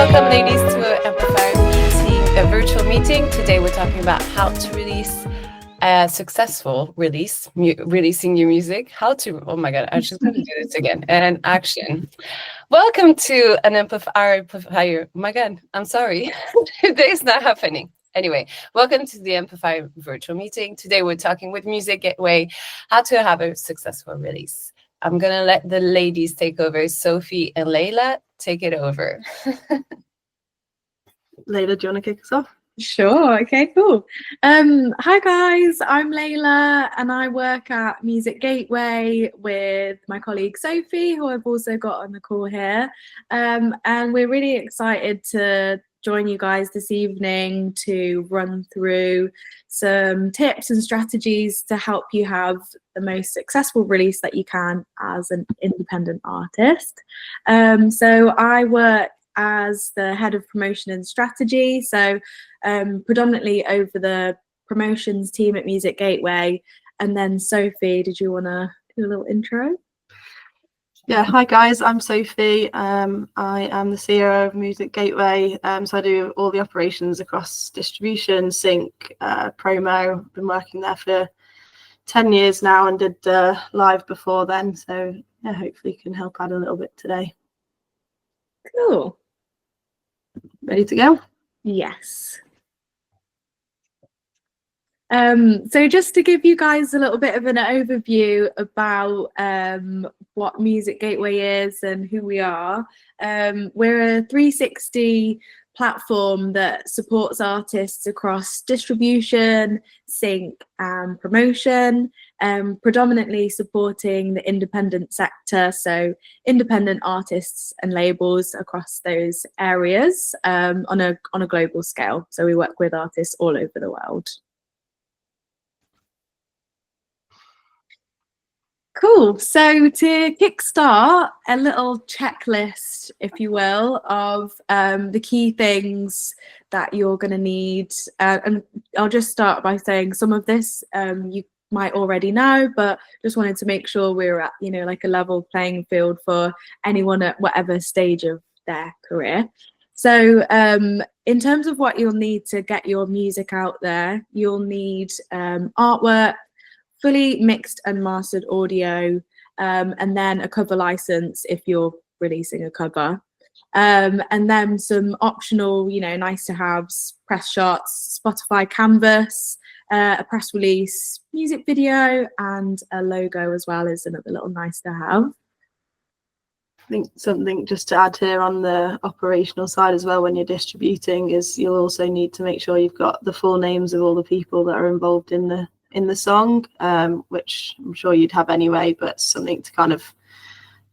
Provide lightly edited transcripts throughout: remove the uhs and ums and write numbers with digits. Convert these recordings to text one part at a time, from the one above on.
Welcome, ladies, to Amplify a virtual meeting. Today, we're talking about how to release a successful releasing your music. Oh my God, I'm just going to do this again. And action. Welcome to an Amplifier. Oh my God, I'm sorry. Today's not happening. Anyway, welcome to the Amplify virtual meeting. Today, we're talking with Music Gateway, how to have a successful release. I'm going to let the ladies take over. Sophie and Layla, take it over. Layla, do you want to kick us off? Sure. Okay, cool. Hi guys, I'm Layla and I work at Music Gateway with my colleague Sophie, who I've also got on the call here. And we're really excited to join you guys this evening to run through some tips and strategies to help you have the most successful release that you can as an independent artist. So I work as the head of promotion and strategy, so predominantly over the promotions team at Music Gateway. And then Sophie, did you want to do a little intro? Yeah, hi guys, I'm Sophie. I am the CEO of Music Gateway, so I do all the operations across distribution, sync, promo. Been working there for 10 years now and did live before then, so yeah, hopefully can help add a little bit today. Cool. Ready to go? Yes. So just to give you guys a little bit of an overview about what Music Gateway is and who we are, we're a 360 platform that supports artists across distribution, sync and promotion, predominantly supporting the independent sector, so independent artists and labels across those areas on a global scale. So we work with artists all over the world. Cool. So to kickstart, a little checklist, if you will, of the key things that you're going to need. And I'll just start by saying some of this you might already know, but just wanted to make sure we're at, like a level playing field for anyone at whatever stage of their career. So in terms of what you'll need to get your music out there, you'll need artwork, fully mixed and mastered audio, and then a cover license if you're releasing a cover. And then some optional, nice to haves, press shots, Spotify canvas, a press release, music video, and a logo as well is another little nice to have. I think something just to add here on the operational side as well, when you're distributing, is you'll also need to make sure you've got the full names of all the people that are involved in the song, which I'm sure you'd have anyway, but something to kind of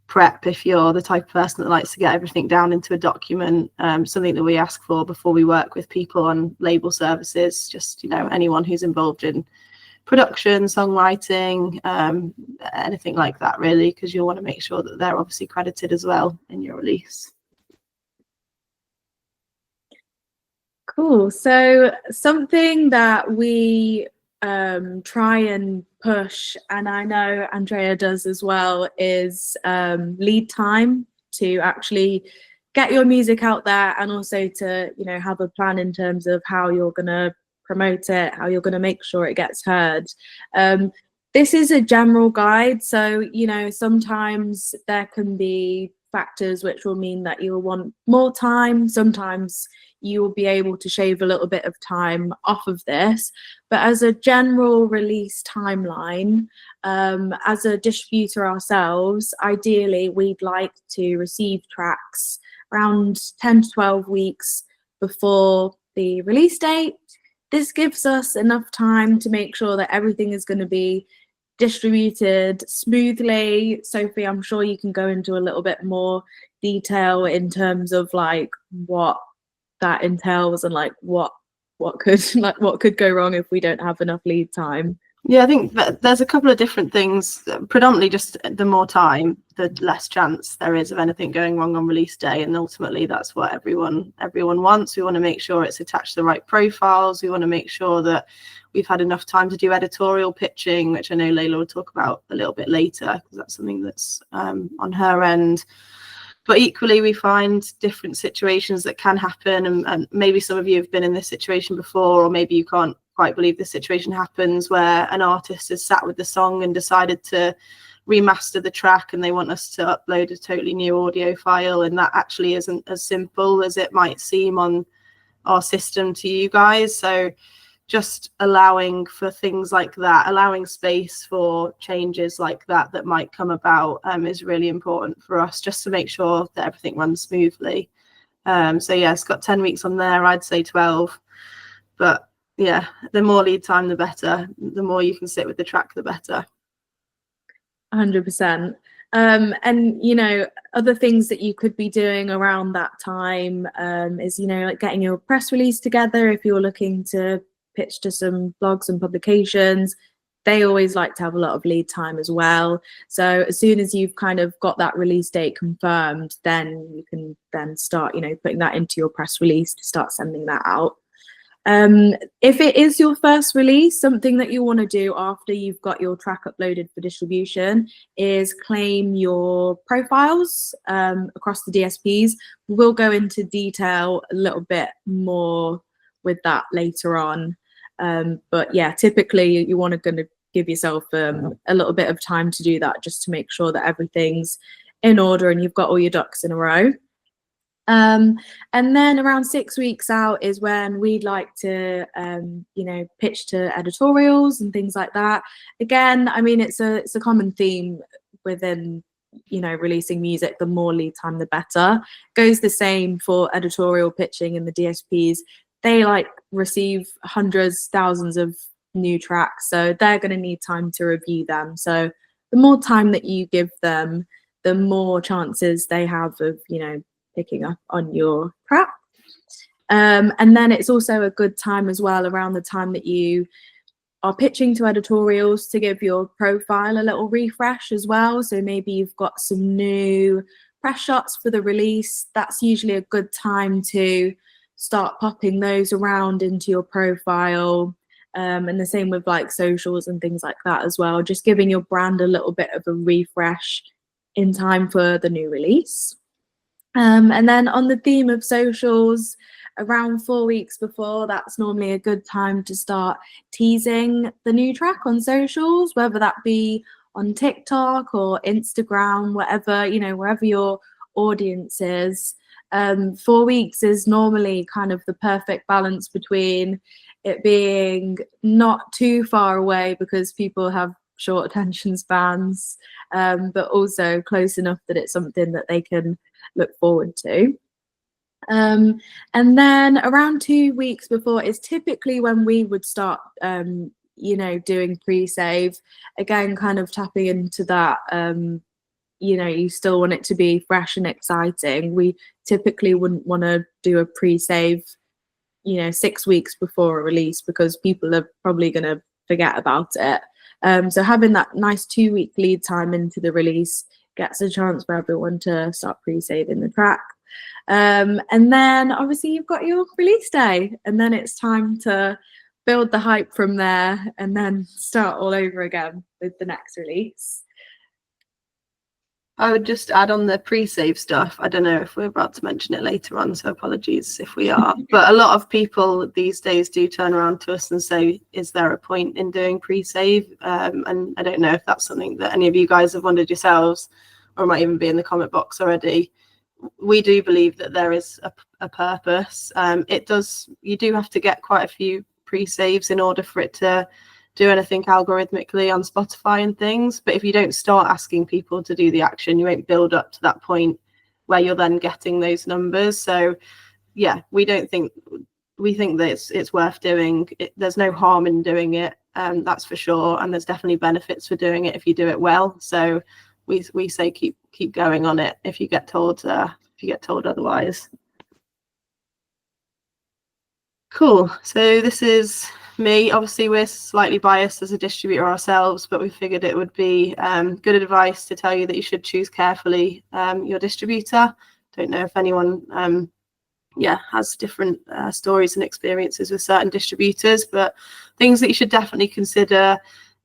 prep if you're the type of person that likes to get everything down into a document. Something that we ask for before we work with people on label services, just anyone who's involved in production, songwriting, anything like that really, because you'll want to make sure that they're obviously credited as well in your release. Cool. So something that we try and push, and I know Andrea does as well, is lead time to actually get your music out there, and also to have a plan in terms of how you're going to promote it, how you're going to make sure it gets heard. This is a general guide, so sometimes there can be factors which will mean that you'll want more time. Sometimes you will be able to shave a little bit of time off of this, but as a general release timeline, as a distributor ourselves, ideally we'd like to receive tracks around 10 to 12 weeks before the release date. This gives us enough time to make sure that everything is going to be distributed smoothly. Sophie, I'm sure you can go into a little bit more detail in terms of like what that entails and like what could go wrong if we don't have enough lead time. Yeah, I think that there's a couple of different things. Predominantly just the more time, the less chance there is of anything going wrong on release day, and ultimately that's what everyone wants. We want to make sure it's attached to the right profiles. We want to make sure that we've had enough time to do editorial pitching, which I know Layla will talk about a little bit later, because that's something that's on her end. But equally, we find different situations that can happen, and maybe some of you have been in this situation before, or maybe you can't quite believe this situation happens, where an artist has sat with the song and decided to remaster the track, and they want us to upload a totally new audio file, and that actually isn't as simple as it might seem on our system to you guys. So just allowing for things like that, allowing space for changes like that that might come about, is really important for us, just to make sure that everything runs smoothly. So yeah, it's got 10 weeks on there. I'd say 12, but yeah, the more lead time, the better. The more you can sit with the track, the better. 100%. And you know, other things that you could be doing around that time is, you know, like getting your press release together if you're looking to pitch to some blogs and publications. They always like to have a lot of lead time as well. So as soon as you've kind of got that release date confirmed, then you can then start, you know, putting that into your press release to start sending that out. If it is your first release, something that you want to do after you've got your track uploaded for distribution is claim your profiles across the DSPs. We'll go into detail a little bit more with that later on. But yeah, typically you want to give yourself a little bit of time to do that, just to make sure that everything's in order and you've got all your ducks in a row. And then around 6 weeks out is when we'd like to, you know, pitch to editorials and things like that. Again, I mean, it's a common theme within, you know, releasing music. The more lead time, the better. Goes the same for editorial pitching and the DSPs. They like receive hundreds, thousands of new tracks, so they're going to need time to review them. So the more time that you give them, the more chances they have of, you know, picking up on your track. And then it's also a good time as well, around the time that you are pitching to editorials, to give your profile a little refresh as well. So maybe you've got some new press shots for the release. That's usually a good time to start popping those around into your profile. And the same with like socials and things like that as well, just giving your brand a little bit of a refresh in time for the new release. And then on the theme of socials, around 4 weeks before, that's normally a good time to start teasing the new track on socials, whether that be on TikTok or Instagram, whatever, you know, wherever your audience is. 4 weeks is normally kind of the perfect balance between it being not too far away because people have short attention spans, but also close enough that it's something that they can look forward to. And then around 2 weeks before is typically when we would start, you know, doing pre-save. Again, kind of tapping into that, you know, you still want it to be fresh and exciting. We typically wouldn't want to do a pre-save, you know, 6 weeks before a release, because people are probably going to forget about it. So having that nice 2 week lead time into the release gets a chance for everyone to start pre-saving the track. And then obviously you've got your release day, and then it's time to build the hype from there and then start all over again with the next release. I would just add on the pre-save stuff. I don't know if we're about to mention it later on, so apologies if we are. But a lot of people these days do turn around to us and say, is there a point in doing pre-save? And I don't know if that's something that any of you guys have wondered yourselves, or might even be in the comment box already. We do believe that there is a purpose. You do have to get quite a few pre-saves in order for it to do anything algorithmically on Spotify and things. But if you don't start asking people to do the action, you won't build up to that point where you're then getting those numbers. So yeah, we think that it's worth doing. There's no harm in doing it, that's for sure, and there's definitely benefits for doing it if you do it well. So we say keep going on it if you get told otherwise. Cool. So this is me. Obviously we're slightly biased as a distributor ourselves, but we figured it would be good advice to tell you that you should choose carefully your distributor. Don't know if anyone has different stories and experiences with certain distributors, but things that you should definitely consider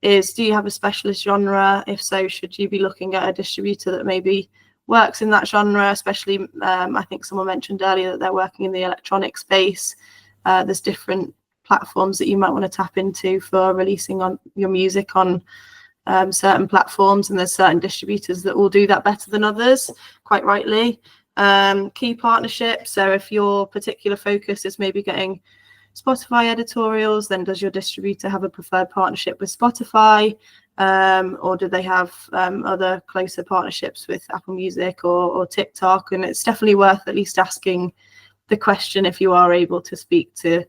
is, do you have a specialist genre? If so, should you be looking at a distributor that maybe works in that genre, especially I think someone mentioned earlier that they're working in the electronic space. There's different platforms that you might want to tap into for releasing on your music on certain platforms, and there's certain distributors that will do that better than others, quite rightly. Key partnerships, so if your particular focus is maybe getting Spotify editorials, then does your distributor have a preferred partnership with Spotify, or do they have other closer partnerships with Apple Music or TikTok? And it's definitely worth at least asking the question if you are able to speak to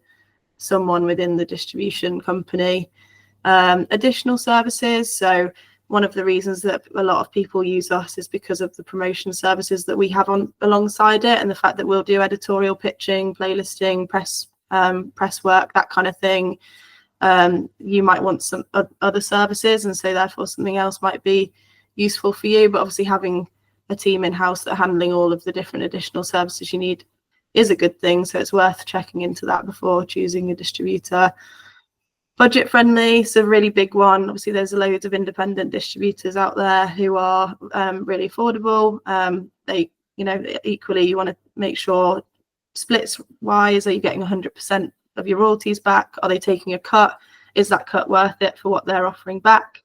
someone within the distribution company. Additional services, so one of the reasons that a lot of people use us is because of the promotion services that we have on alongside it, and the fact that we'll do editorial pitching, playlisting, press work, that kind of thing. You might want some other services, and so therefore something else might be useful for you, but obviously having a team in-house that are handling all of the different additional services you need is a good thing, so it's worth checking into that before choosing a distributor. Budget friendly is a really big one. Obviously there's loads of independent distributors out there who are really affordable. They, you know, equally you want to make sure splits wise, are you getting 100% of your royalties back? Are they taking a cut? Is that cut worth it for what they're offering back?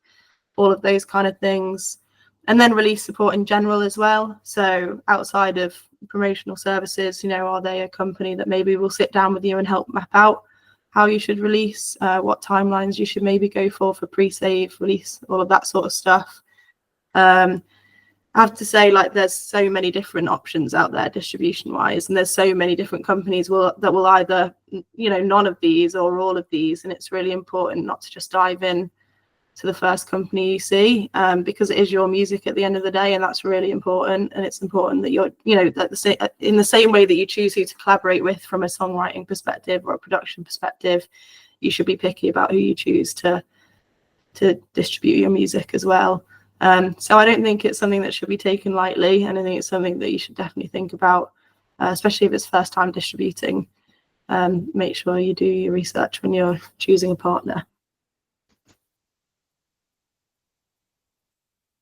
All of those kind of things. And then release support in general as well. So outside of promotional services, you know, are they a company that maybe will sit down with you and help map out how you should release, what timelines you should maybe go for pre-save, release, all of that sort of stuff. I have to say, like, there's so many different options out there distribution wise, and there's so many different companies that will either, you know, none of these or all of these, and it's really important not to just dive in to the first company you see, because it is your music at the end of the day, and that's really important. And it's important that you're, you know, that in the same way that you choose who to collaborate with from a songwriting perspective or a production perspective, you should be picky about who you choose to distribute your music as well. So I don't think it's something that should be taken lightly, and I think it's something that you should definitely think about, especially if it's first time distributing. Make sure you do your research when you're choosing a partner.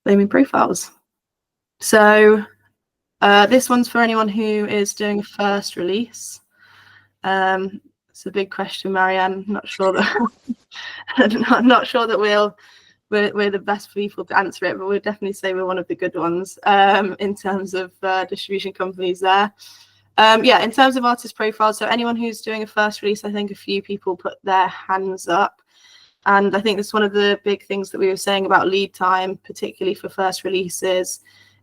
Claiming profiles. So this one's for anyone who is doing a first release. It's a big question, Marianne. Not sure that not sure that we're the best people to answer it, but we'll definitely say we're one of the good ones in terms of distribution companies there. Yeah, in terms of artist profiles, so anyone who's doing a first release, I think a few people put their hands up. And I think that's one of the big things that we were saying about lead time, particularly for first releases,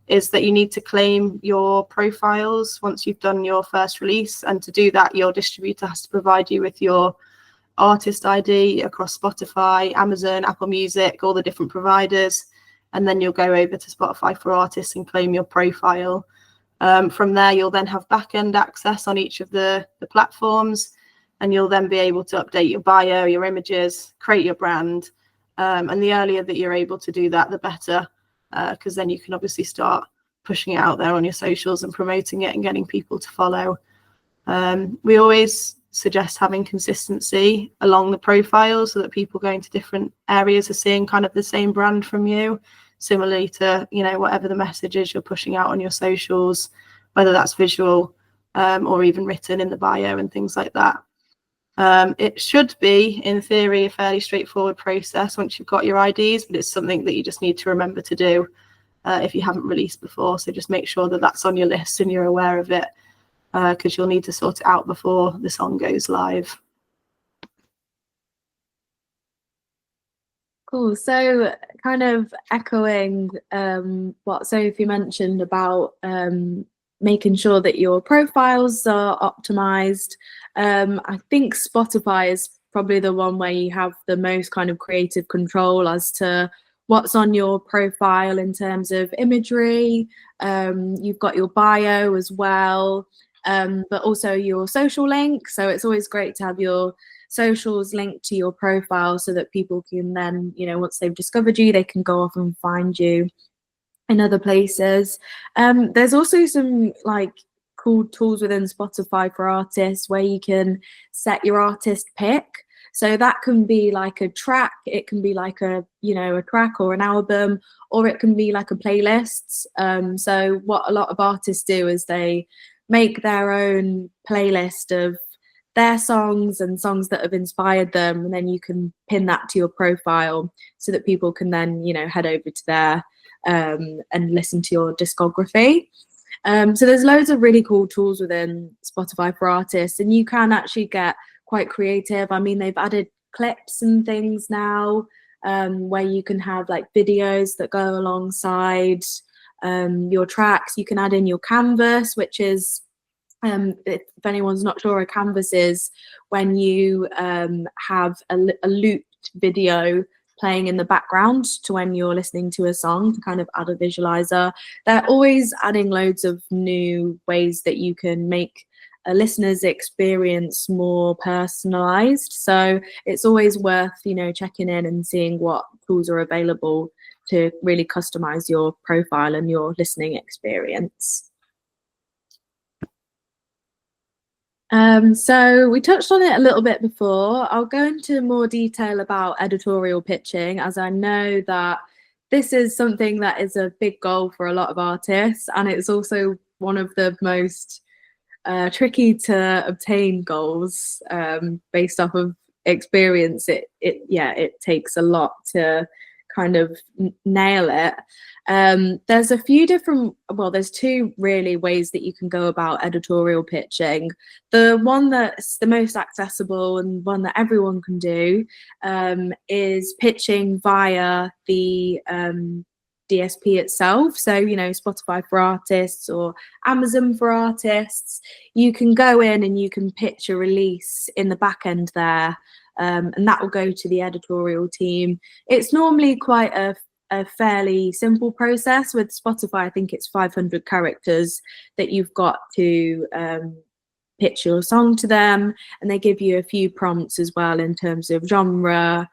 is that you need to claim your profiles once you've done your first release. And to do that, your distributor has to provide you with your artist ID across Spotify, Amazon, Apple Music, all the different providers. And then you'll go over to Spotify for Artists and claim your profile. From there, you'll then have back-end access on each of the platforms. And you'll then be able to update your bio, your images, create your brand. And the earlier that you're able to do that, the better, because then you can obviously start pushing it out there on your socials and promoting it and getting people to follow. We always suggest having consistency along the profile so that people going to different areas are seeing kind of the same brand from you, similarly to, you know, whatever the message is you're pushing out on your socials, whether that's visual or even written in the bio and things like that. It should be, in theory, a fairly straightforward process once you've got your IDs, but it's something that you just need to remember to do if you haven't released before. So just make sure that that's on your list and you're aware of it, because you'll need to sort it out before the song goes live. Cool. So kind of echoing what Sophie mentioned about making sure that your profiles are optimized. I think Spotify is probably the one where you have the most kind of creative control as to what's on your profile in terms of imagery. You've got your bio as well, but also your social link. So it's always great to have your socials linked to your profile so that people can then, you know, once they've discovered you, they can go off and find you in other places. There's also some like cool tools within Spotify for artists where you can set your artist pick. So that can be like a track, it can be like a, you know, a track or an album, or it can be like a playlist. So what a lot of artists do is they make their own playlist of their songs and songs that have inspired them, and then you can pin that to your profile so that people can then, you know, head over to there and listen to your discography. So there's loads of really cool tools within Spotify for artists, and you can actually get quite creative. I mean, they've added clips and things now, where you can have like videos that go alongside your tracks. You can add in your canvas, which is, if anyone's not sure, a canvas is when you have a looped video playing in the background to when you're listening to a song, to kind of add a visualizer. They're always adding loads of new ways that you can make a listener's experience more personalized. So it's always worth, you know, checking in and seeing what tools are available to really customize your profile and your listening experience. So we touched on it a little bit before. I'll go into more detail about editorial pitching, as I know that this is something that is a big goal for a lot of artists, and it's also one of the most tricky to obtain goals, based off of experience. It takes a lot to kind of nail it. There's a few different, well, there's two really ways that you can go about editorial pitching. The one that's the most accessible and one that everyone can do is pitching via the DSP itself. So, you know, Spotify for artists or Amazon for artists. You can go in and you can pitch a release in the back end there, and that will go to the editorial team. It's normally quite a fairly simple process. With Spotify, I think it's 500 characters that you've got to pitch your song to them, and they give you a few prompts as well in terms of genre,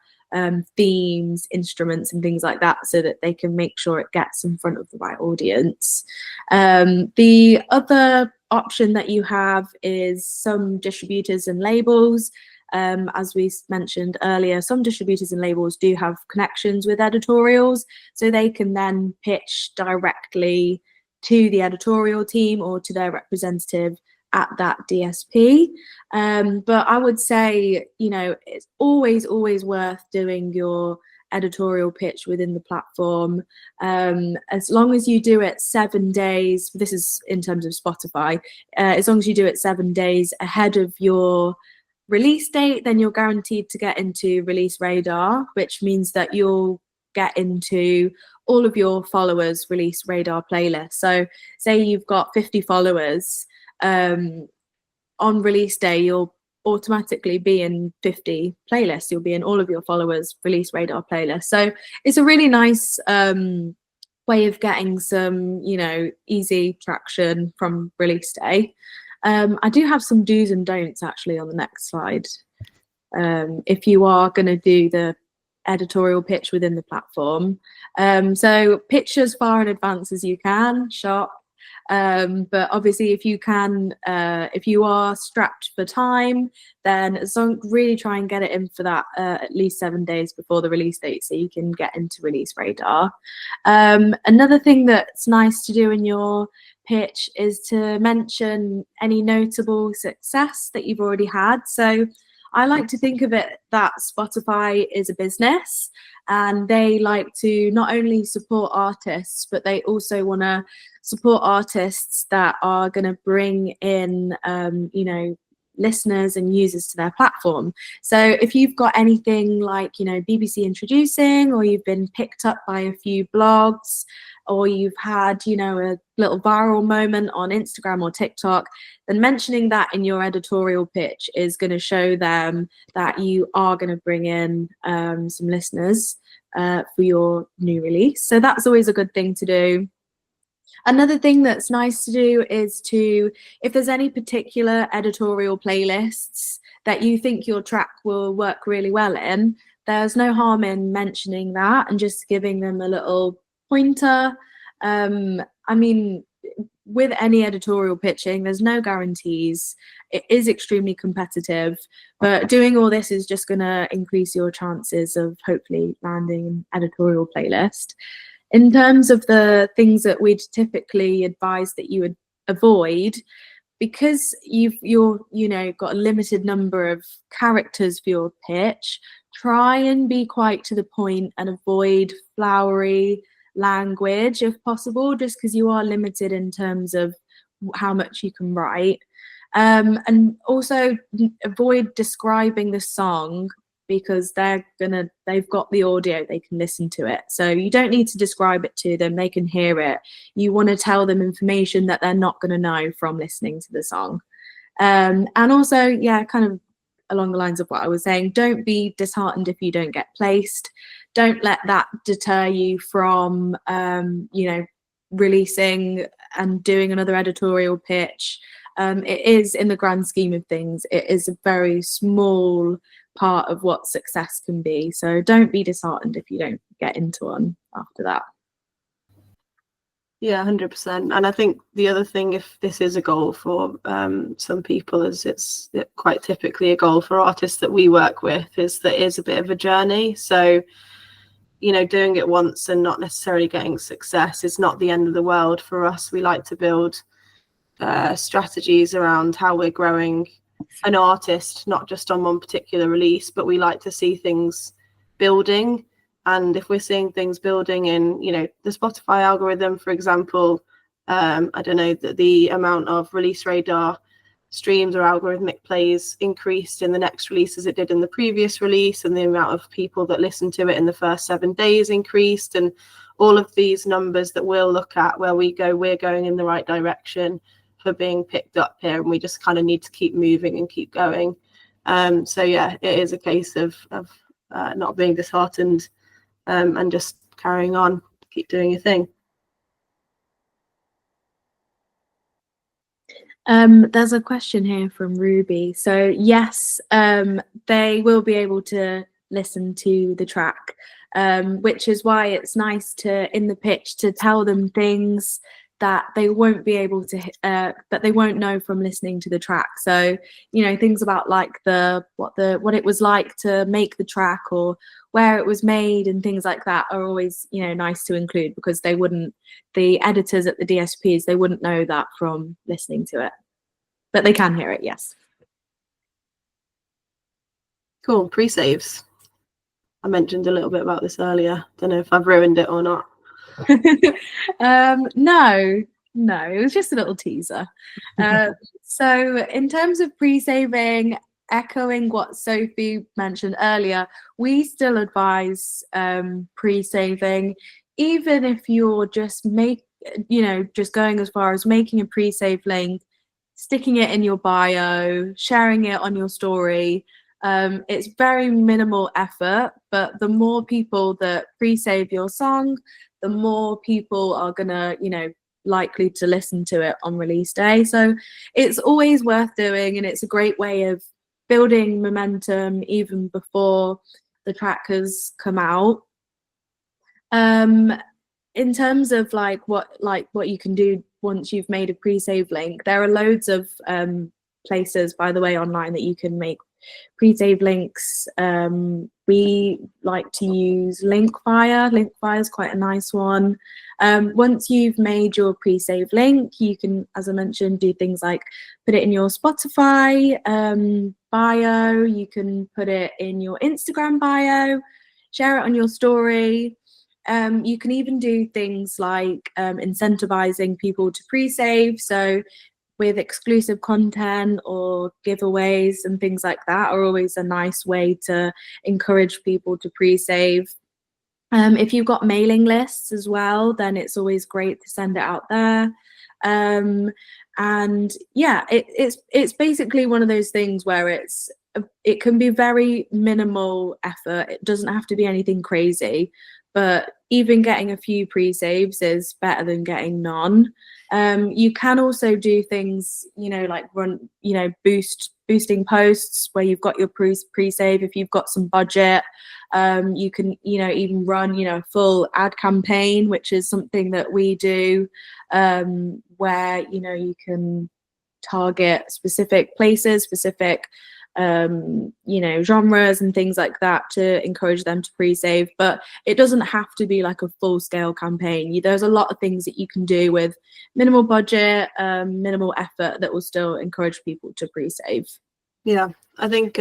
themes, instruments and things like that, so that they can make sure it gets in front of the right audience. The other option that you have is some distributors and labels. As we mentioned earlier, some distributors and labels do have connections with editorials, so they can then pitch directly to the editorial team or to their representative at that DSP. But I would say, you know, it's always worth doing your editorial pitch within the platform, as long as you do it 7 days. This is in terms of Spotify. As long as you do it 7 days ahead of your release date, then you're guaranteed to get into release radar, which means that you'll get into all of your followers' release radar playlists. So say you've got 50 followers, on release day you'll automatically be in 50 playlists. You'll be in all of your followers' release radar playlists. So it's a really nice way of getting some, you know, easy traction from release day. I do have some do's and don'ts actually on the next slide. If you are going to do the editorial pitch within the platform, so pitch as far in advance as you can, sharp. But obviously, if you can, if you are strapped for time, then really try and get it in for that at least 7 days before the release date, so you can get into release radar. Another thing that's nice to do in your pitch is to mention any notable success that you've already had. So I like to think of it that Spotify is a business, and they like to not only support artists, but they also want to support artists that are going to bring in, you know, listeners and users to their platform. So if you've got anything like, you know, BBC Introducing, or you've been picked up by a few blogs, or you've had, you know, a little viral moment on Instagram or TikTok, then mentioning that in your editorial pitch is going to show them that you are going to bring in some listeners for your new release. So that's always a good thing to do. Another thing that's nice to do is to, if there's any particular editorial playlists that you think your track will work really well in, there's no harm in mentioning that and just giving them a little pointer. I mean, with any editorial pitching, there's no guarantees. It is extremely competitive, but doing all this is just going to increase your chances of hopefully landing an editorial playlist. In terms of the things that we'd typically advise that you would avoid, because you're got a limited number of characters for your pitch, try and be quite to the point and avoid flowery language if possible, just because you are limited in terms of how much you can write. And also avoid describing the song, because they've got the audio, they can listen to it. So you don't need to describe it to them, they can hear it. You want to tell them information that they're not going to know from listening to the song. And also, yeah, kind of along the lines of what I was saying, don't be disheartened if you don't get placed. Don't let that deter you from, releasing and doing another editorial pitch. It is, in the grand scheme of things, it is a very small part of what success can be. So don't be disheartened if you don't get into one after that. Yeah, 100%. And I think the other thing, if this is a goal for some people, is it's quite typically a goal for artists that we work with, is that it is a bit of a journey. So, doing it once and not necessarily getting success is not the end of the world for us. We like to build strategies around how we're growing an artist, not just on one particular release, but we like to see things building. And if we're seeing things building in, the Spotify algorithm, for example, I don't know, that the amount of Release Radar streams or algorithmic plays increased in the next release as it did in the previous release, and the amount of people that listened to it in the first 7 days increased, and all of these numbers that we'll look at where we go, we're going in the right direction for being picked up here, and we just kind of need to keep moving and keep going. So yeah, it is a case of not being disheartened, and just carrying on, keep doing your thing. There's a question here from Ruby. So yes, they will be able to listen to the track, which is why it's nice to, in the pitch, to tell them things that they won't be able to, that they won't know from listening to the track. So, things about like what it was like to make the track, or where it was made, and things like that are always, nice to include, because the editors at the DSPs, they wouldn't know that from listening to it, but they can hear it. Yes. Cool. Pre-saves. I mentioned a little bit about this earlier. Don't know if I've ruined it or not. No, it was just a little teaser. So in terms of pre-saving, echoing what Sophie mentioned earlier, we still advise pre-saving, even if you're just going as far as making a pre-save link, sticking it in your bio, sharing it on your story. It's very minimal effort, but the more people that pre-save your song, the more people are gonna, likely to listen to it on release day. So it's always worth doing, and it's a great way of building momentum even before the track has come out. In terms of what you can do once you've made a pre-save link, there are loads of places, by the way, online that you can make pre-save links. We like to use Linkfire. Linkfire is quite a nice one. Once you've made your pre-save link, you can, as I mentioned, do things like put it in your Spotify bio. You can put it in your Instagram bio, share it on your story. You can even do things like incentivizing people to pre-save. So with exclusive content or giveaways and things like that are always a nice way to encourage people to pre-save. If you've got mailing lists as well, then it's always great to send it out there. And yeah, it's basically one of those things where it can be very minimal effort. It doesn't have to be anything crazy, but even getting a few pre-saves is better than getting none. You can also do things, like boost boosting posts where you've got your pre-save. If you've got some budget, you can, you know, even run, you know, a full ad campaign, which is something that we do, where, you know, you can target specific places, specific you know, genres and things like that to encourage them to pre-save. But it doesn't have to be like a full-scale campaign. There's a lot of things that you can do with minimal budget, minimal effort, that will still encourage people to pre-save. Yeah, I think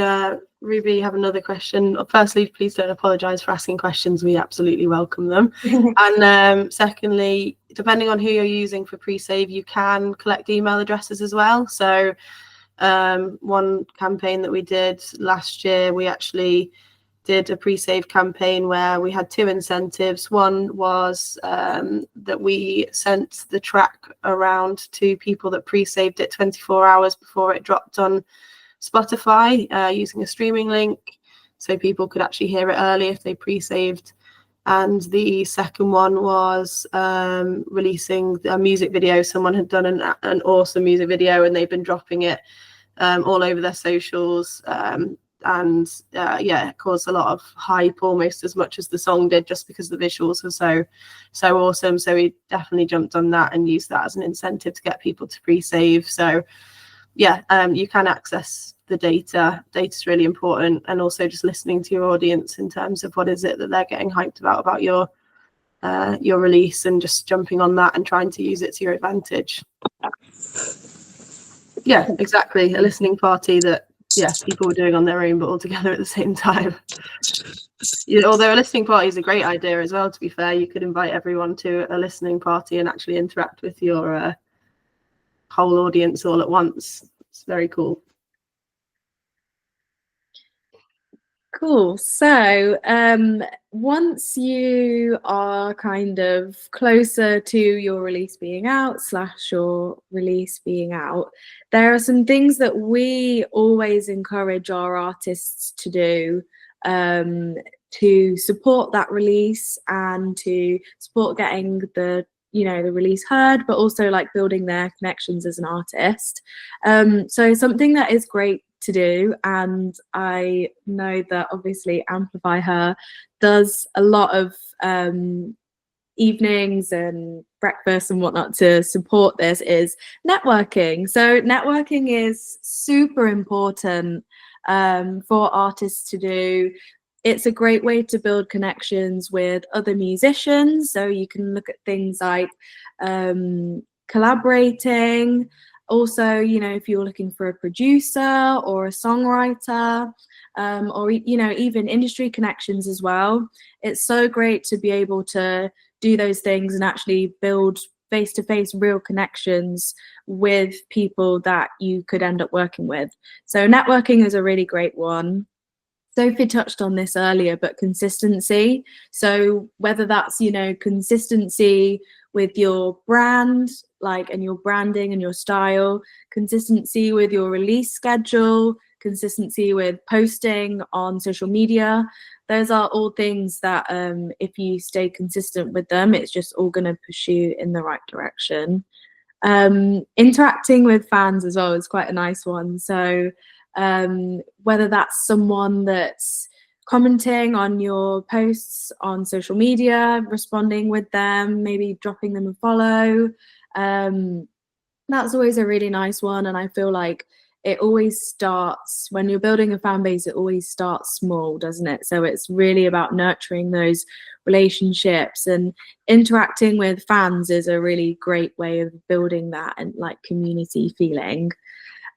Ruby, you have another question. Firstly, please don't apologise for asking questions. We absolutely welcome them. And secondly, depending on who you're using for pre-save, you can collect email addresses as well. So one campaign that we did last year, we actually did a pre-save campaign where we had two incentives. One was that we sent the track around to people that pre-saved it 24 hours before it dropped on Spotify, using a streaming link, so people could actually hear it early if they pre-saved. And the second one was releasing a music video. Someone had done an awesome music video, and they've been dropping it all over their socials. Yeah, it caused a lot of hype, almost as much as the song did, just because the visuals were so awesome. So we definitely jumped on that and used that as an incentive to get people to pre-save. So yeah, you can access the data. Data's really important, and also just listening to your audience in terms of what is it that they're getting hyped about your release, and just jumping on that and trying to use it to your advantage. Yeah, exactly. A listening party that, yeah, people were doing on their own, but all together at the same time. Although a listening party is a great idea as well, to be fair, you could invite everyone to a listening party and actually interact with your whole audience all at once. It's very cool. Cool. So once you are kind of closer to your release being out / your release being out, there are some things that we always encourage our artists to do to support that release, and to support getting the release heard, but also like building their connections as an artist. So something that is great to do, and I know that obviously Amplify Her does a lot of evenings and breakfast and whatnot to support this, is networking. So networking is super important for artists to do. It's a great way to build connections with other musicians. So you can look at things like collaborating. Also, if you're looking for a producer or a songwriter, or even industry connections as well, it's so great to be able to do those things and actually build face-to-face real connections with people that you could end up working with. So networking is a really great one. Sophie touched on this earlier, but consistency. So whether that's, consistency with your brand, and your branding and your style, consistency with your release schedule, consistency with posting on social media, those are all things that if you stay consistent with them, it's just all going to push you in the right direction. Interacting with fans as well is quite a nice one. So whether that's someone that's commenting on your posts on social media, responding with them, maybe dropping them a follow, that's always a really nice one. And I feel like it always starts, when you're building a fan base, it always starts small, doesn't it? So it's really about nurturing those relationships, and interacting with fans is a really great way of building that and community feeling.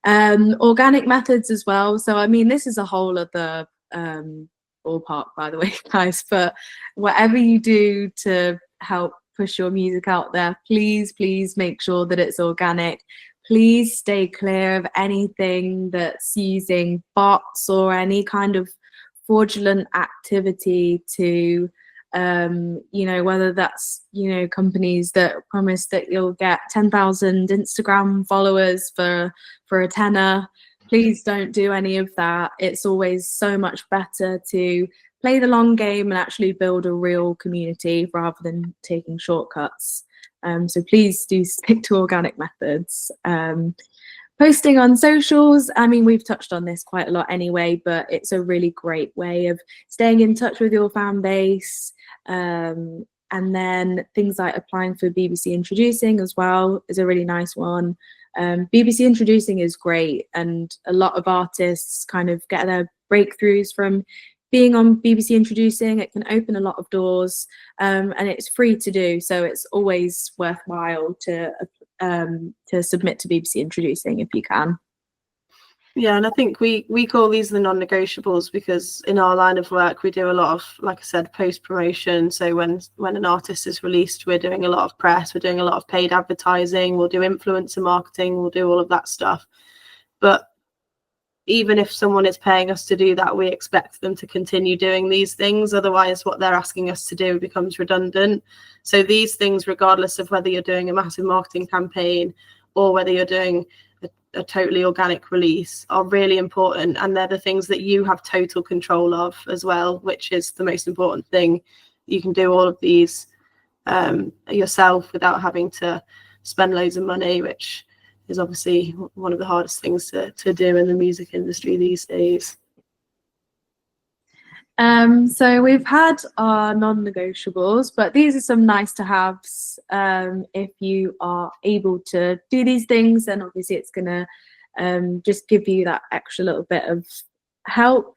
Organic methods as well. So I mean, this is a whole other ballpark, by the way, guys, but whatever you do to help push your music out there, please make sure that it's organic. Please stay clear of anything that's using bots or any kind of fraudulent activity to whether that's companies that promise that you'll get 10,000 Instagram followers for a tenner. Please don't do any of that. It's always so much better to play the long game and actually build a real community rather than taking shortcuts. So please do stick to organic methods. posting on socials. I mean, we've touched on this quite a lot anyway, but it's a really great way of staying in touch with your fan base. And then things like applying for BBC Introducing as well is a really nice one. BBC Introducing is great, and a lot of artists kind of get their breakthroughs from being on BBC Introducing. It can open a lot of doors, and it's free to do, so it's always worthwhile to submit to BBC Introducing if you can. Yeah, and I think we call these the non-negotiables because in our line of work we do a lot of, like I said, post-promotion. So when an artist is released, we're doing a lot of press, we're doing a lot of paid advertising, we'll do influencer marketing, we'll do all of that stuff. But even if someone is paying us to do that, we expect them to continue doing these things. Otherwise, what they're asking us to do becomes redundant. So these things, regardless of whether you're doing a massive marketing campaign or whether you're doing a totally organic release, are really important, and they're the things that you have total control of as well, which is the most important thing. You can do all of these yourself without having to spend loads of money, which is obviously one of the hardest things to do in the music industry these days. So we've had our non-negotiables, but these are some nice to haves. If you are able to do these things, then obviously it's gonna just give you that extra little bit of help.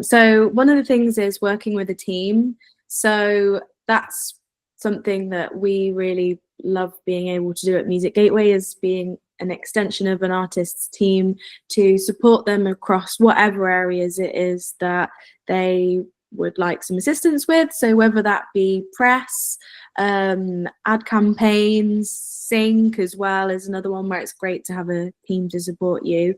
So one of the things is working with a team. So that's something that we really love being able to do at Music Gateway, is being an extension of an artist's team to support them across whatever areas it is that they would like some assistance with. So whether that be press, ad campaigns, sync as well is another one where it's great to have a team to support you.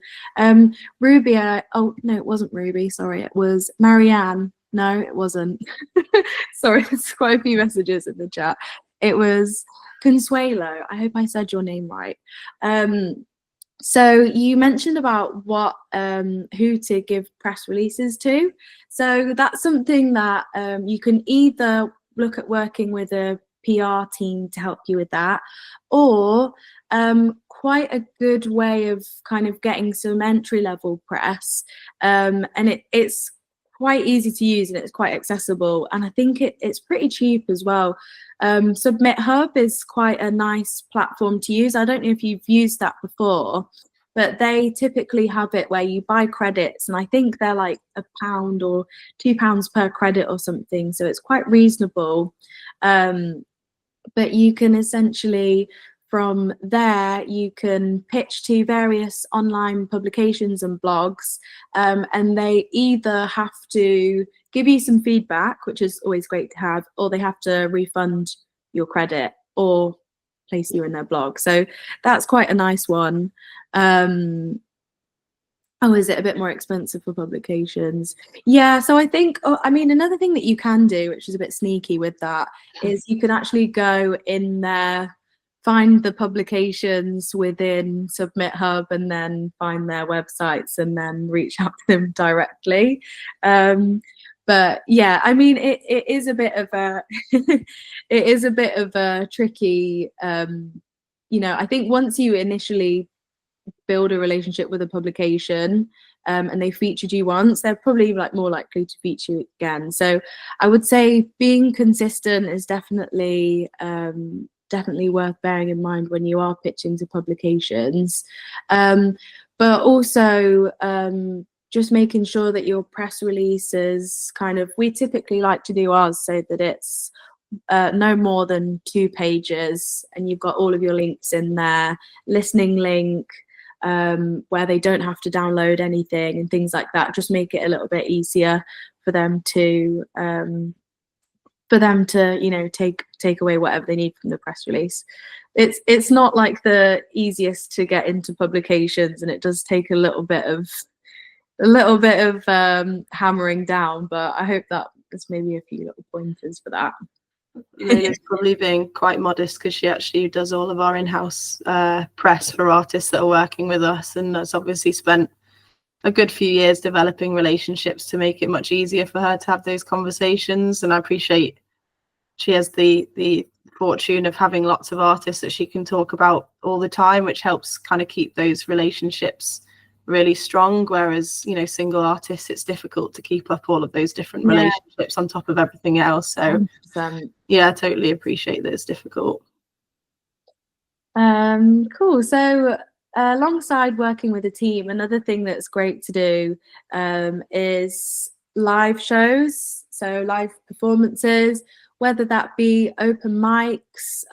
Ruby, oh no, it wasn't Ruby, sorry, it was Marianne. No, it wasn't. Sorry, there's quite a few messages in the chat. It was Consuelo. I hope I said your name right. So you mentioned about what who to give press releases to. So that's something that you can either look at working with a PR team to help you with that, or quite a good way of kind of getting some entry-level press, and it's quite easy to use and it's quite accessible, and I think it's pretty cheap as well. Submit Hub is quite a nice platform to use. I don't know if you've used that before, but they typically have it where you buy credits, and I think they're like £1 or £2 per credit or something, so it's quite reasonable. But you can essentially, from there, you can pitch to various online publications and blogs, and they either have to give you some feedback, which is always great to have, or they have to refund your credit or place you in their blog. So that's quite a nice one. Oh, is it a bit more expensive for publications? Yeah, so I think, I mean, another thing that you can do, which is a bit sneaky with that, is you can actually go in there, find the publications within Submit Hub, and then find their websites and then reach out to them directly. But yeah, I mean, it is a bit of a it is a bit of a tricky, you know, I think once you initially build a relationship with a publication, and they featured you once, they're probably like more likely to feature you again. So I would say being consistent is definitely definitely worth bearing in mind when you are pitching to publications, but also just making sure that your press releases we typically like to do ours so that it's no more than 2 pages, and you've got all of your links in there, listening link, where they don't have to download anything and things like that. Just make it a little bit easier for them to you know, take away whatever they need from the press release. It's not like the easiest to get into publications, and it does take a little bit of hammering down, but I hope that there's maybe a few little pointers for that. Lola's probably being quite modest because she actually does all of our in-house press for artists that are working with us, and has obviously spent a good few years developing relationships to make it much easier for her to have those conversations. And I appreciate she has the fortune of having lots of artists that she can talk about all the time, which helps kind of keep those relationships really strong, whereas, you know, single artists, it's difficult to keep up all of those different relationships on top of everything else. So 100%. yeah, I totally appreciate that it's difficult. Cool. So alongside working with a team, another thing that's great to do is live shows, so live performances, whether that be open mics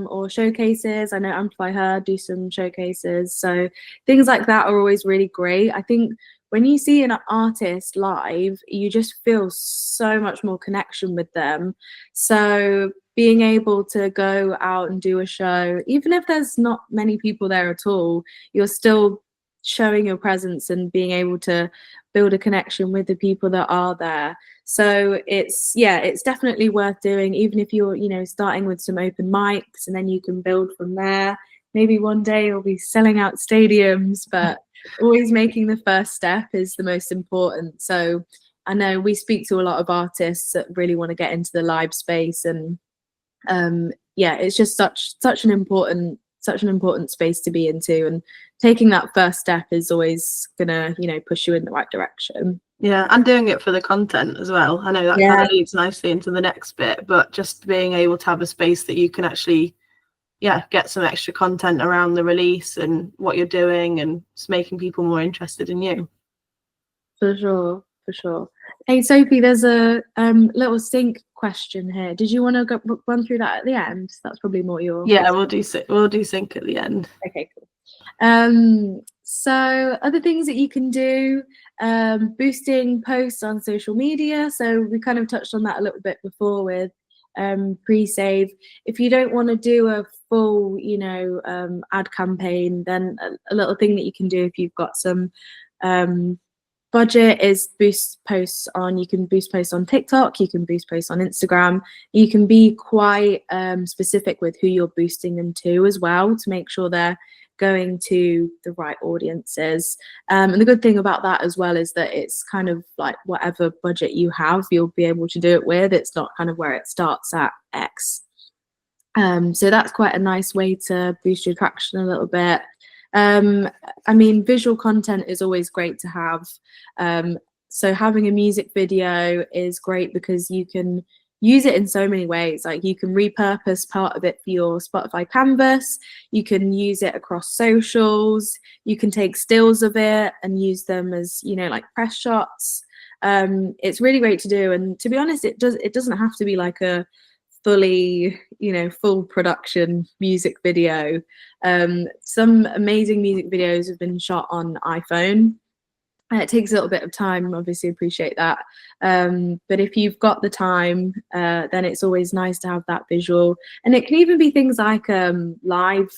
or showcases. I know Amplify Her do some showcases, so things like that are always really great. I think when you see an artist live, you just feel so much more connection with them. So being able to go out and do a show, even if there's not many people there at all, you're still showing your presence and being able to build a connection with the people that are there. So it's definitely worth doing, even if you're, you know, starting with some open mics, and then you can build from there. Maybe one day you'll be selling out stadiums, but always making the first step is the most important. So I know we speak to a lot of artists that really want to get into the live space, and it's just such an important space to be into, and taking that first step is always gonna, you know, push you in the right direction. Yeah, and doing it for the content as well. I know that kind of leads nicely into the next bit, but just being able to have a space that you can actually get some extra content around the release and what you're doing, and just making people more interested in you. For sure. Hey Sophie, there's a little sync question here. Did you want to run through that at the end? That's probably more your... Yeah, we'll do sync at the end. Okay, cool. So other things that you can do, boosting posts on social media. So we kind of touched on that a little bit before with pre-save. If you don't want to do a full, you know, ad campaign, then a little thing that you can do if you've got some budget is boost posts on. You can boost posts on TikTok, you can boost posts on Instagram. You can be quite specific with who you're boosting them to as well, to make sure they're going to the right audiences. And the good thing about that as well is that it's kind of like whatever budget you have, you'll be able to do it with. It's not kind of where it starts at X. So that's quite a nice way to boost your traction a little bit. I mean, visual content is always great to have. So having a music video is great because you can use it in so many ways. Like you can repurpose part of it for your Spotify canvas. You can use it across socials. You can take stills of it and use them as, you know, like press shots. It's really great to do. And to be honest, it doesn't have to be like a fully, you know, full production music video. Some amazing music videos have been shot on iPhone. It takes a little bit of time, obviously appreciate that. But if you've got the time, then it's always nice to have that visual. And it can even be things like live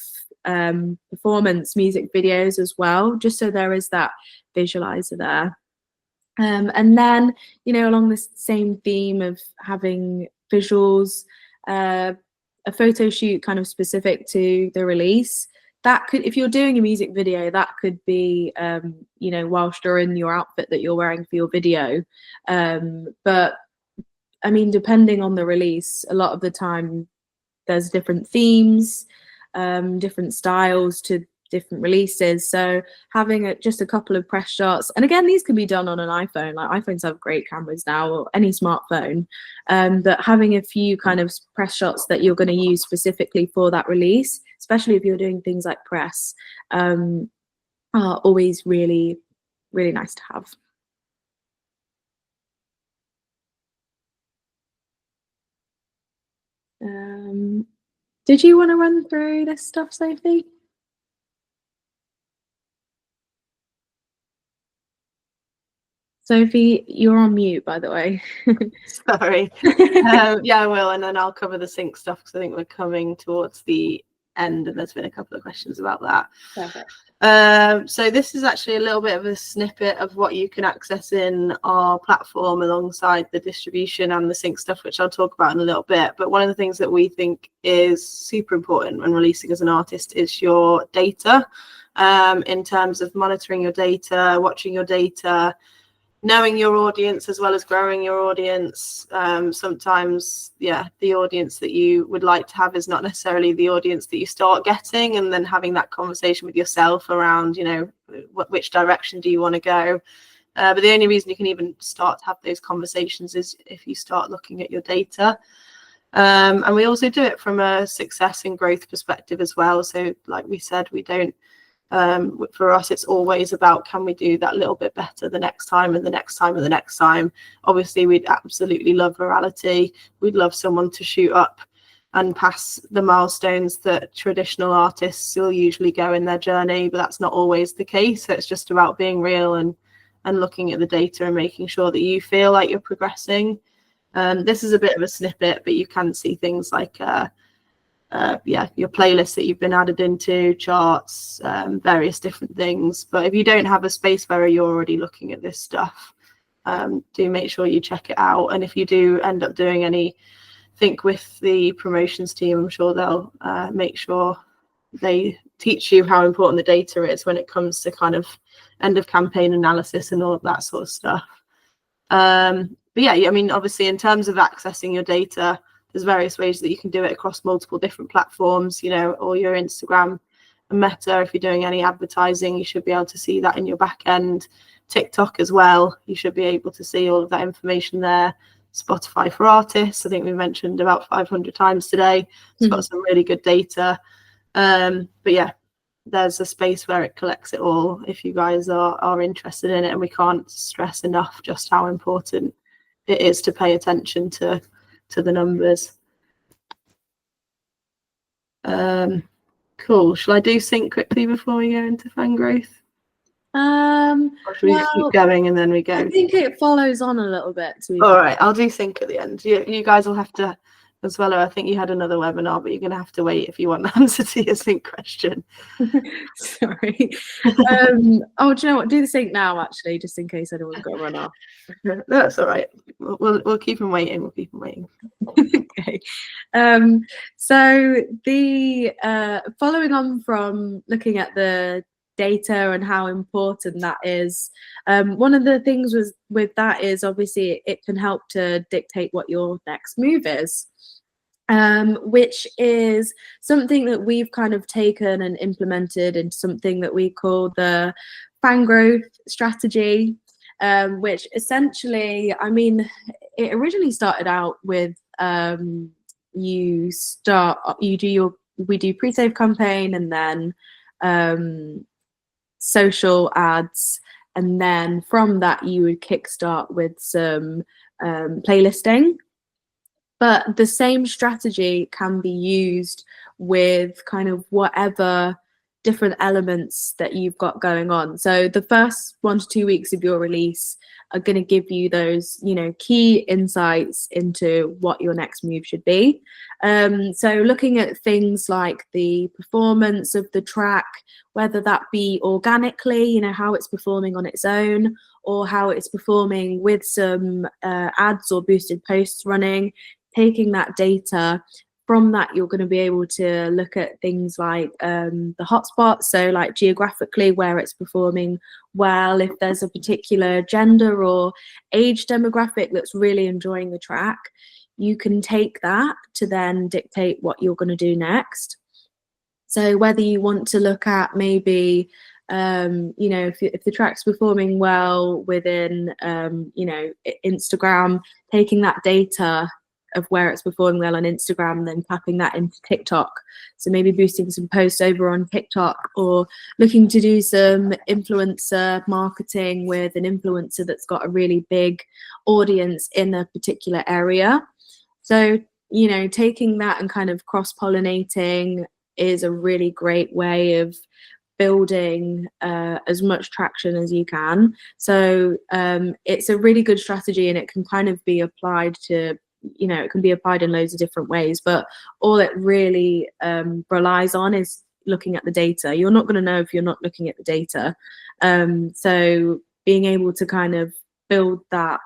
performance music videos as well, just so there is that visualizer there. And then, you know, along this same theme of having visuals, a photo shoot kind of specific to the release. That could, if you're doing a music video, that could be, you know, whilst you're in your outfit that you're wearing for your video. But I mean, depending on the release, a lot of the time there's different themes, different styles to different releases. So having just a couple of press shots, and again, these can be done on an iPhone. Like iPhones have great cameras now, or any smartphone. But having a few kind of press shots that you're going to use specifically for that release, especially if you're doing things like press, are always really, really nice to have. Did you want to run through this stuff, Sophie? Sophie, you're on mute, by the way. Sorry. Yeah, I will, and then I'll cover the sync stuff because I think we're coming towards the end, and there's been a couple of questions about that. Perfect. So this is actually a little bit of a snippet of what you can access in our platform alongside the distribution and the sync stuff, which I'll talk about in a little bit. But one of the things that we think is super important when releasing as an artist is your data, in terms of monitoring your data, watching your data, knowing your audience as well as growing your audience. Sometimes, yeah, the audience that you would like to have is not necessarily the audience that you start getting, and then having that conversation with yourself around, you know, which direction do you want to go. But the only reason you can even start to have those conversations is if you start looking at your data. And we also do it from a success and growth perspective as well. So like we said, we don't, for us, it's always about, can we do that little bit better the next time and the next time and the next time. Obviously, we'd absolutely love virality. We'd love someone to shoot up and pass the milestones that traditional artists will usually go in their journey, but that's not always the case. So it's just about being real and looking at the data and making sure that you feel like you're progressing. This is a bit of a snippet, but you can see things like your playlist that you've been added into, charts, various different things. But if you don't have a space where you're already looking at this stuff, do make sure you check it out. And if you do end up doing anything with the promotions team, I'm sure they'll make sure they teach you how important the data is when it comes to kind of end of campaign analysis and all of that sort of stuff. But yeah, I mean, obviously in terms of accessing your data, there's various ways that you can do it across multiple different platforms, you know, or your Instagram and Meta. If you're doing any advertising, you should be able to see that in your back end. TikTok as well, you should be able to see all of that information there. Spotify for artists, I think we mentioned about 500 times today. It's got some really good data. But yeah, there's a space where it collects it all if you guys are interested in it. And we can't stress enough just how important it is to pay attention to the numbers. Cool. Shall I do sync quickly before we go into fan growth? Or should we keep going and then we go? I think it follows on a little bit. All right, I'll do sync at the end. You guys will have to, as well. I think you had another webinar, but you're going to have to wait if you want the answer to your sync question. Sorry. Oh, do you know what? Do the sync now, actually, just in case anyone's got to run off. That's all right. We'll keep them waiting. We'll keep them waiting. Okay. So the following on from looking at the data and how important that is, one of the things with that is obviously it can help to dictate what your next move is. Which is something that we've kind of taken and implemented into something that we call the fan growth strategy, which essentially, I mean, it originally started out with we do pre-save campaign and then social ads, and then from that you would kickstart with some playlisting. But the same strategy can be used with kind of whatever different elements that you've got going on. So the first 1 to 2 weeks of your release are going to give you those, you know, key insights into what your next move should be. So looking at things like the performance of the track, whether that be organically, you know, how it's performing on its own, or how it's performing with some ads or boosted posts running. Taking that data, from that you're going to be able to look at things like the hotspots, so like geographically where it's performing well, if there's a particular gender or age demographic that's really enjoying the track, you can take that to then dictate what you're going to do next. So whether you want to look at maybe you know, if the track's performing well within you know, Instagram, taking that data of where it's performing well on Instagram and then tapping that into TikTok. So maybe boosting some posts over on TikTok, or looking to do some influencer marketing with an influencer that's got a really big audience in a particular area. So, you know, taking that and kind of cross-pollinating is a really great way of building as much traction as you can. So it's a really good strategy, and it can kind of be applied to, you know, it can be applied in loads of different ways, but all it really relies on is looking at the data. You're not going to know if you're not looking at the data. So being able to kind of build that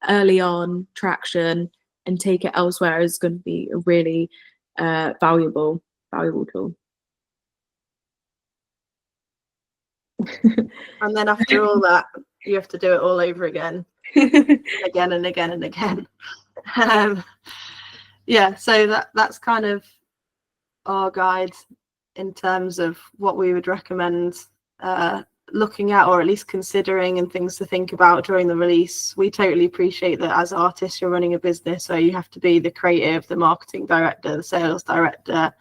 early on traction and take it elsewhere is going to be a really valuable tool. And then after all that, you have to do it all over again, and again and again and again. Yeah, so that's kind of our guide in terms of what we would recommend looking at, or at least considering, and things to think about during the release. We totally appreciate that as artists, you're running a business, so you have to be the creative, the marketing director, the sales director,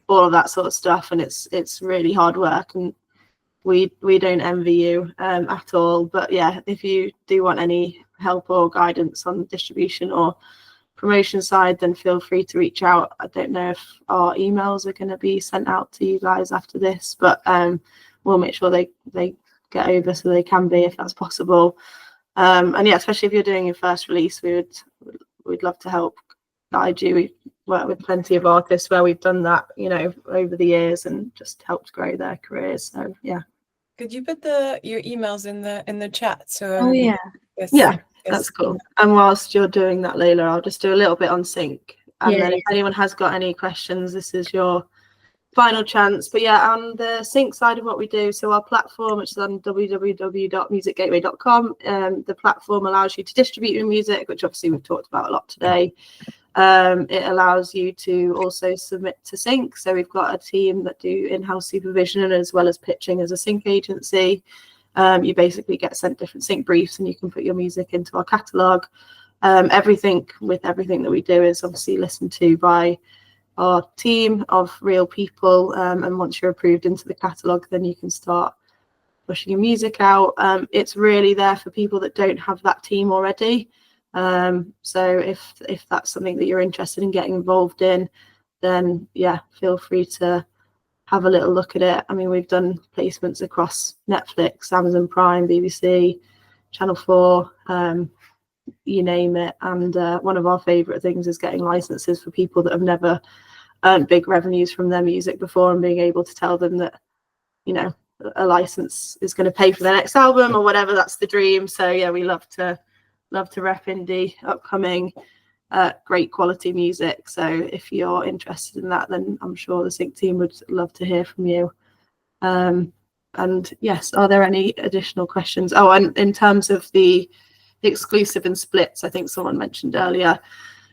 all of that sort of stuff, and it's really hard work, and we don't envy you at all. But yeah, if you do want any help or guidance on distribution or promotion side, then feel free to reach out. I don't know if our emails are going to be sent out to you guys after this, but we'll make sure they get over so they can be, if that's possible. And yeah, especially if you're doing your first release, we'd love to help guide you. We work with plenty of artists where we've done that, you know, over the years, and just helped grow their careers. So yeah. Could you put your emails in the chat? So Oh yeah. Yeah, that's cool. And whilst you're doing that, Layla, I'll just do a little bit on sync. And then if anyone has got any questions, this is your final chance. But yeah, on the sync side of what we do, so our platform, which is on www.musicgateway.com, the platform allows you to distribute your music, which obviously we've talked about a lot today. It allows you to also submit to sync. So we've got a team that do in-house supervision as well as pitching as a sync agency. You basically get sent different sync briefs, and you can put your music into our catalogue. Everything that we do is obviously listened to by our team of real people, and once you're approved into the catalogue, then you can start pushing your music out. It's really there for people that don't have that team already. So if that's something that you're interested in getting involved in, then yeah, feel free to have a little look at it. I mean, we've done placements across Netflix, Amazon Prime, BBC, Channel 4, you name it. And one of our favourite things is getting licenses for people that have never earned big revenues from their music before, and being able to tell them that, you know, a license is going to pay for their next album or whatever. That's the dream. So yeah, we love to rep indie, upcoming, great quality music. So if you're interested in that, then I'm sure the sync team would love to hear from you. And yes, are there any additional questions? Oh, and in terms of the exclusive and splits, I think someone mentioned earlier,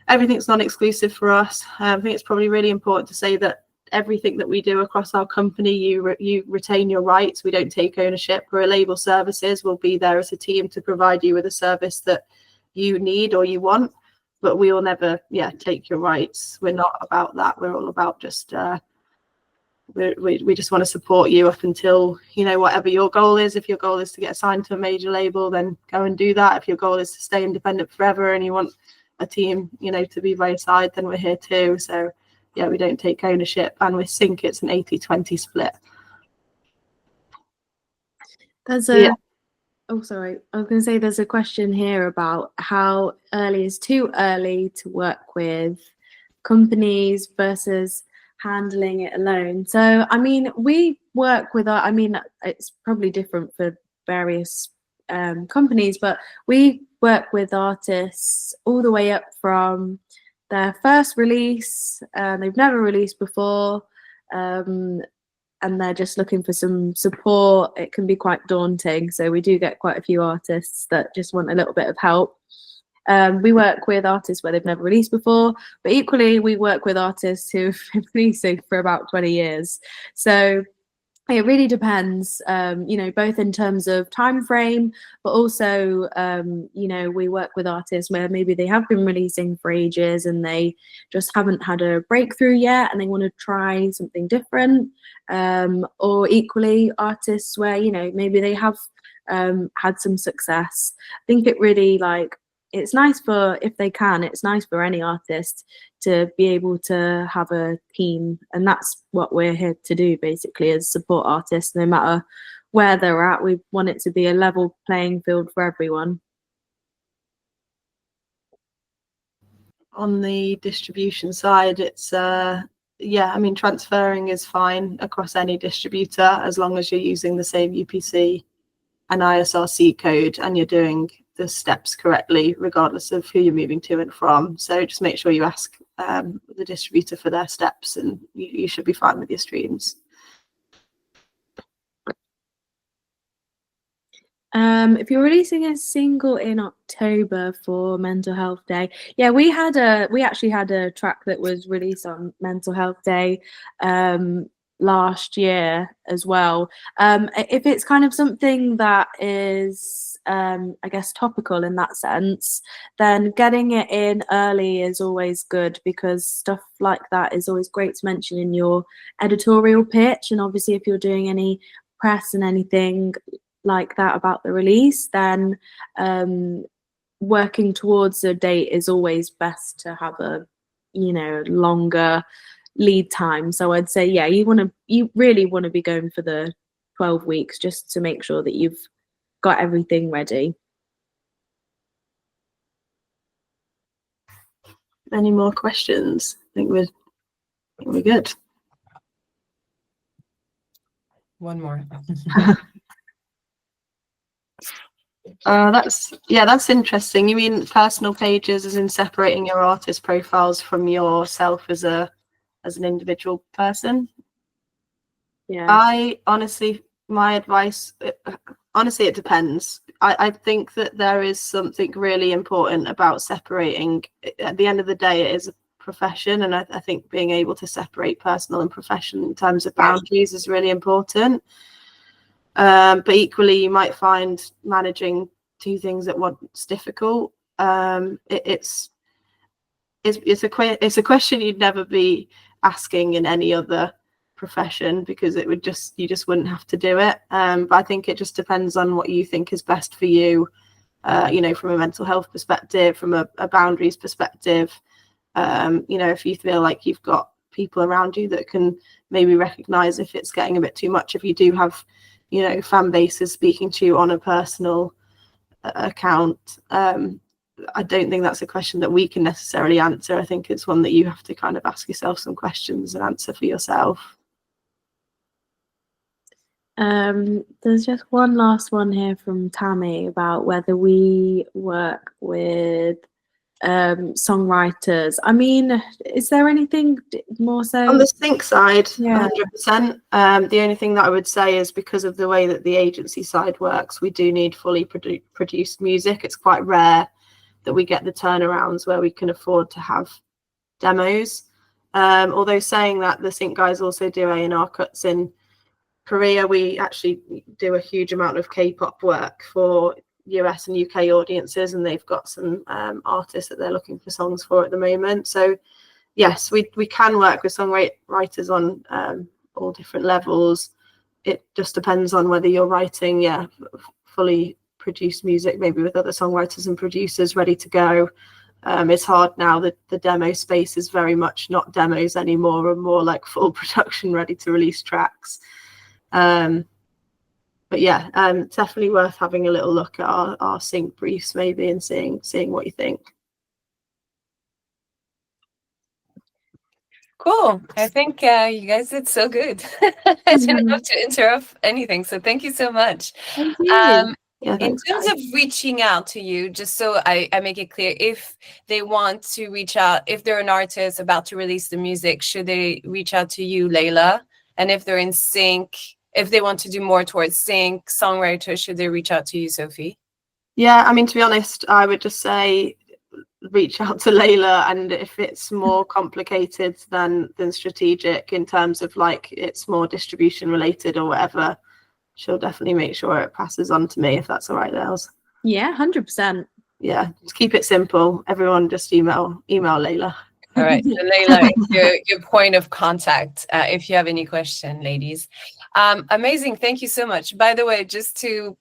everything's non-exclusive for us. I think it's probably really important to say that everything that we do across our company, you retain your rights. We don't take ownership. We're a label services. We'll be there as a team to provide you with a service that you need or you want, but we will never take your rights. We're not about that. We're all about just we just want to support you up until, you know, whatever your goal is. If your goal is to get assigned to a major label, then go and do that. If your goal is to stay independent forever and you want a team, you know, to be by your side, then we're here too. So yeah, we don't take ownership, and with sync it's an 80-20 split. There's a oh sorry, I was going to say there's a question here about how early is too early to work with companies versus handling it alone. So I mean, we work with I mean, it's probably different for various companies, but we work with artists all the way up from their first release, they've never released before, and they're just looking for some support. It can be quite daunting, so we do get quite a few artists that just want a little bit of help. We work with artists where they've never released before, but equally we work with artists who've been releasing for about 20 years. So it really depends, you know, both in terms of time frame, but also, you know, we work with artists where maybe they have been releasing for ages and they just haven't had a breakthrough yet and they want to try something different. Or equally artists where, you know, maybe they have had some success. I think it really, like, it's nice for, if they can, it's nice for any artist to be able to have a team, and that's what we're here to do basically, as support artists. No matter where they're at, we want it to be a level playing field for everyone. On the distribution side, it's yeah, I mean, transferring is fine across any distributor as long as you're using the same UPC and ISRC code and you're doing the steps correctly, regardless of who you're moving to and from. So just make sure you ask the distributor for their steps, and you should be fine with your streams. If you're releasing a single in October for Mental Health Day, yeah, we actually had a track that was released on Mental Health Day last year as well. If it's kind of something that is, I guess, topical in that sense, then getting it in early is always good, because stuff like that is always great to mention in your editorial pitch. And obviously, if you're doing any press and anything like that about the release, then working towards a date is always best to have a, longer lead time. So I'd say, yeah, you really want to be going for the 12 weeks just to make sure that you've got everything ready. Any more questions? I think we're good. One more. That's interesting. You mean personal pages, as in separating your artist profiles from yourself as an individual person? Yeah. My advice, honestly, it depends. I think that there is something really important about separating. At the end of the day, it is a profession, and I think being able to separate personal and profession in terms of boundaries is really important. But equally, you might find managing two things at once difficult. It's a question you'd never be asking in any other profession, because you just wouldn't have to do it. But I think it just depends on what you think is best for you. From a mental health perspective, from a boundaries perspective. If you feel like you've got people around you that can maybe recognize if it's getting a bit too much, if you do have fan bases speaking to you on a personal account. I don't think that's a question that we can necessarily answer. I think it's one that you have to kind of ask yourself some questions and answer for yourself. There's just one last one here from Tammy about whether we work with songwriters. I mean, is there anything more so on the sync side? Yeah. 100%. The only thing that I would say is, because of the way that the agency side works, we do need fully produced music. It's quite rare that we get the turnarounds where we can afford to have demos. Although saying that, the sync guys also do A&R cuts in Korea. We actually do a huge amount of K-pop work for US and UK audiences, and they've got some artists that they're looking for songs for at the moment. So yes, we can work with songwriters on all different levels. It just depends on whether you're writing fully produced music, maybe with other songwriters and producers ready to go. It's hard now that the demo space is very much not demos anymore, and more like full production, ready to release tracks. But yeah, definitely worth having a little look at our sync briefs maybe, and seeing what you think. Cool. I think you guys did so good. I didn't have to interrupt anything, so thank you so much. Thank you. In terms of reaching out to you, just so I make it clear, if they want to reach out, if they're an artist about to release the music, should they reach out to you, Layla? And if they're in sync, if they want to do more towards sync songwriters, should they reach out to you, Sophie? Yeah, I mean, to be honest, I would just say reach out to Layla, and if it's more complicated than strategic, in terms of like it's more distribution related or whatever, she'll definitely make sure it passes on to me, if that's all right, Lales. Yeah, 100%. Yeah, just keep it simple. Everyone just email Layla. All right, so Layla is your point of contact if you have any question, ladies. Amazing, thank you so much. By the way, just to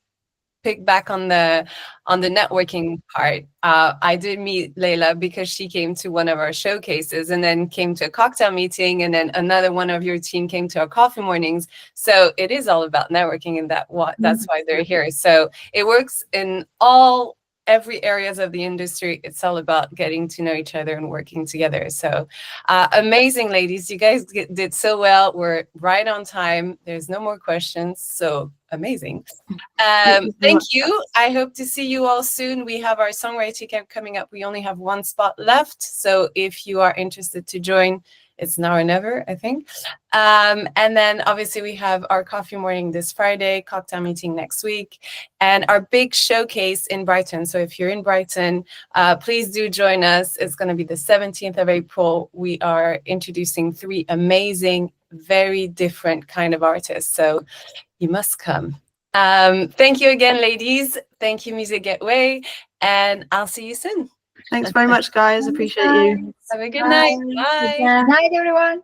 pick back on the networking part, I did meet Layla because she came to one of our showcases, and then came to a cocktail meeting, and then another one of your team came to our coffee mornings. So it is all about networking, and that's why they're here. So it works in every areas of the industry. It's all about getting to know each other and working together. So amazing, ladies. You guys did so well. We're right on time. There's no more questions. So amazing. Thank you. I hope to see you all soon. We have our songwriting camp coming up. We only have one spot left. So if you are interested to join, it's now or never, I think. And then obviously we have our coffee morning this Friday, cocktail meeting next week, and our big showcase in Brighton. So if you're in Brighton, please do join us. It's going to be the 17th of April. We are introducing 3 amazing, very different kind of artists. So you must come. Thank you again, ladies. Thank you, Music Gateway, and I'll see you soon. Thanks very much, guys. Appreciate you. Have a good night. Bye. Bye. Night, everyone.